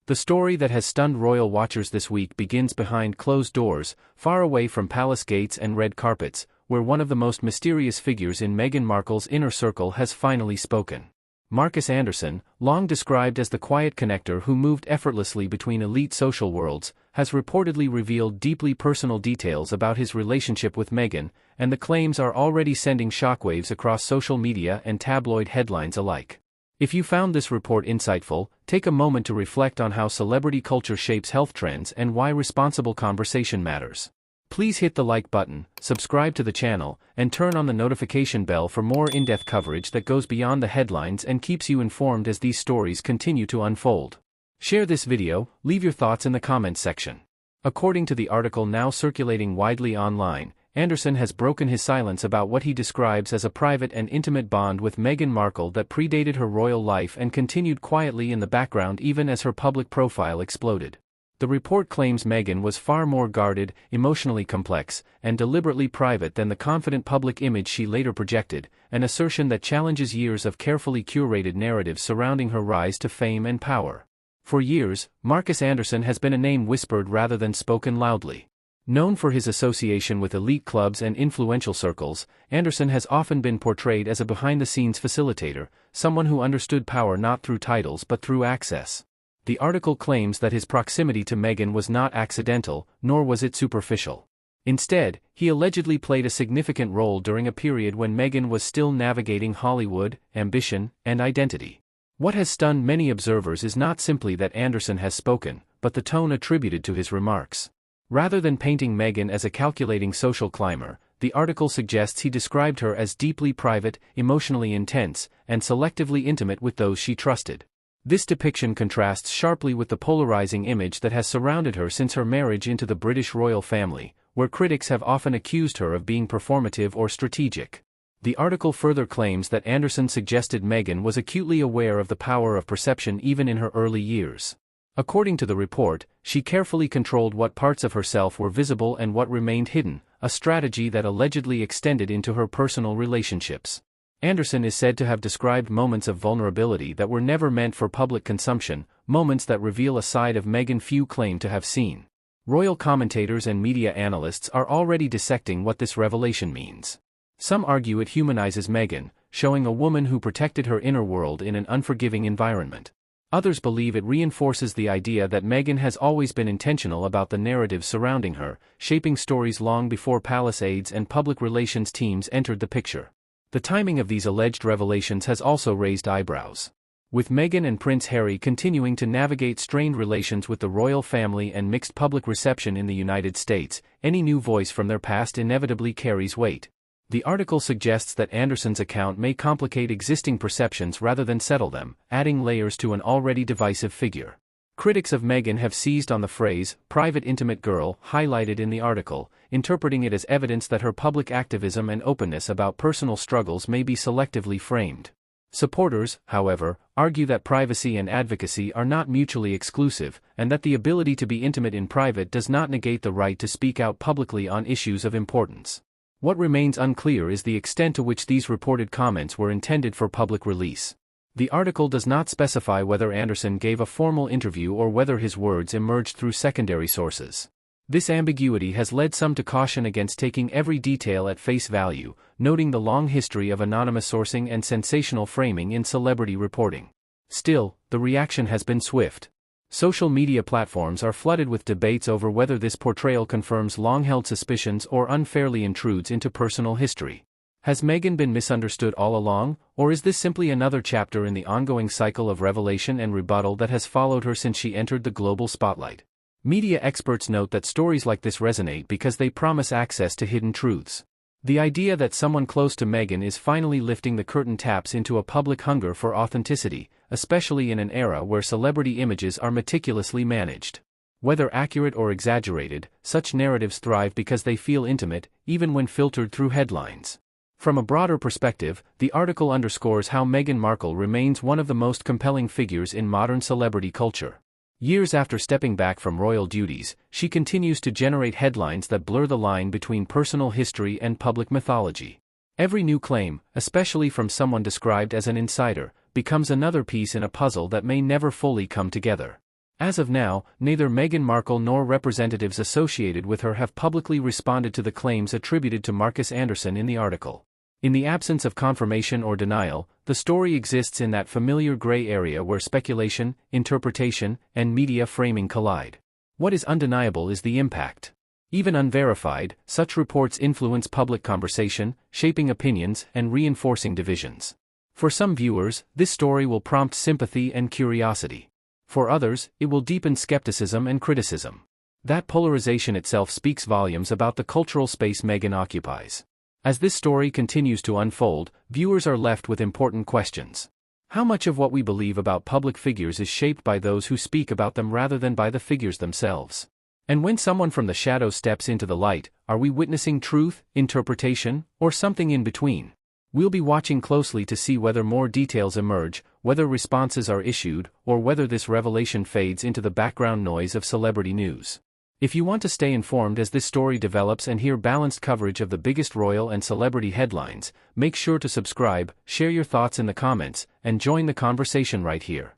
The story that has stunned royal watchers this week begins behind closed doors, far away from palace gates and red carpets, where one of the most mysterious figures in Meghan Markle's inner circle has finally spoken. Markus Anderson, long described as the quiet connector who moved effortlessly between elite social worlds, has reportedly revealed deeply personal details about his relationship with Meghan, and the claims are already sending shockwaves across social media and tabloid headlines alike. If you found this report insightful, take a moment to reflect on how celebrity culture shapes health trends and why responsible conversation matters. Please hit the like button, subscribe to the channel, and turn on the notification bell for more in-depth coverage that goes beyond the headlines and keeps you informed as these stories continue to unfold. Share this video, leave your thoughts in the comments section. According to the article now circulating widely online, Anderson has broken his silence about what he describes as a private and intimate bond with Meghan Markle that predated her royal life and continued quietly in the background even as her public profile exploded. The report claims Meghan was far more guarded, emotionally complex, and deliberately private than the confident public image she later projected, an assertion that challenges years of carefully curated narratives surrounding her rise to fame and power. For years, Markus Anderson has been a name whispered rather than spoken loudly. Known for his association with elite clubs and influential circles, Anderson has often been portrayed as a behind-the-scenes facilitator, someone who understood power not through titles but through access. The article claims that his proximity to Meghan was not accidental, nor was it superficial. Instead, he allegedly played a significant role during a period when Meghan was still navigating Hollywood, ambition, and identity. What has stunned many observers is not simply that Anderson has spoken, but the tone attributed to his remarks. Rather than painting Meghan as a calculating social climber, the article suggests he described her as deeply private, emotionally intense, and selectively intimate with those she trusted. This depiction contrasts sharply with the polarizing image that has surrounded her since her marriage into the British royal family, where critics have often accused her of being performative or strategic. The article further claims that Anderson suggested Meghan was acutely aware of the power of perception even in her early years. According to the report, she carefully controlled what parts of herself were visible and what remained hidden, a strategy that allegedly extended into her personal relationships. Anderson is said to have described moments of vulnerability that were never meant for public consumption, moments that reveal a side of Meghan few claim to have seen. Royal commentators and media analysts are already dissecting what this revelation means. Some argue it humanizes Meghan, showing a woman who protected her inner world in an unforgiving environment. Others believe it reinforces the idea that Meghan has always been intentional about the narrative surrounding her, shaping stories long before palace aides and public relations teams entered the picture. The timing of these alleged revelations has also raised eyebrows. With Meghan and Prince Harry continuing to navigate strained relations with the royal family and mixed public reception in the United States, any new voice from their past inevitably carries weight. The article suggests that Anderson's account may complicate existing perceptions rather than settle them, adding layers to an already divisive figure. Critics of Meghan have seized on the phrase, private intimate girl, highlighted in the article, interpreting it as evidence that her public activism and openness about personal struggles may be selectively framed. Supporters, however, argue that privacy and advocacy are not mutually exclusive, and that the ability to be intimate in private does not negate the right to speak out publicly on issues of importance. What remains unclear is the extent to which these reported comments were intended for public release. The article does not specify whether Anderson gave a formal interview or whether his words emerged through secondary sources. This ambiguity has led some to caution against taking every detail at face value, noting the long history of anonymous sourcing and sensational framing in celebrity reporting. Still, the reaction has been swift. Social media platforms are flooded with debates over whether this portrayal confirms long-held suspicions or unfairly intrudes into personal history. Has Meghan been misunderstood all along, or is this simply another chapter in the ongoing cycle of revelation and rebuttal that has followed her since she entered the global spotlight? Media experts note that stories like this resonate because they promise access to hidden truths. The idea that someone close to Meghan is finally lifting the curtain taps into a public hunger for authenticity, especially in an era where celebrity images are meticulously managed. Whether accurate or exaggerated, such narratives thrive because they feel intimate, even when filtered through headlines. From a broader perspective, the article underscores how Meghan Markle remains one of the most compelling figures in modern celebrity culture. Years after stepping back from royal duties, she continues to generate headlines that blur the line between personal history and public mythology. Every new claim, especially from someone described as an insider, becomes another piece in a puzzle that may never fully come together. As of now, neither Meghan Markle nor representatives associated with her have publicly responded to the claims attributed to Markus Anderson in the article. In the absence of confirmation or denial, the story exists in that familiar gray area where speculation, interpretation, and media framing collide. What is undeniable is the impact. Even unverified, such reports influence public conversation, shaping opinions and reinforcing divisions. For some viewers, this story will prompt sympathy and curiosity. For others, it will deepen skepticism and criticism. That polarization itself speaks volumes about the cultural space Meghan occupies. As this story continues to unfold, viewers are left with important questions. How much of what we believe about public figures is shaped by those who speak about them rather than by the figures themselves? And when someone from the shadows steps into the light, are we witnessing truth, interpretation, or something in between? We'll be watching closely to see whether more details emerge, whether responses are issued, or whether this revelation fades into the background noise of celebrity news. If you want to stay informed as this story develops and hear balanced coverage of the biggest royal and celebrity headlines, make sure to subscribe, share your thoughts in the comments, and join the conversation right here.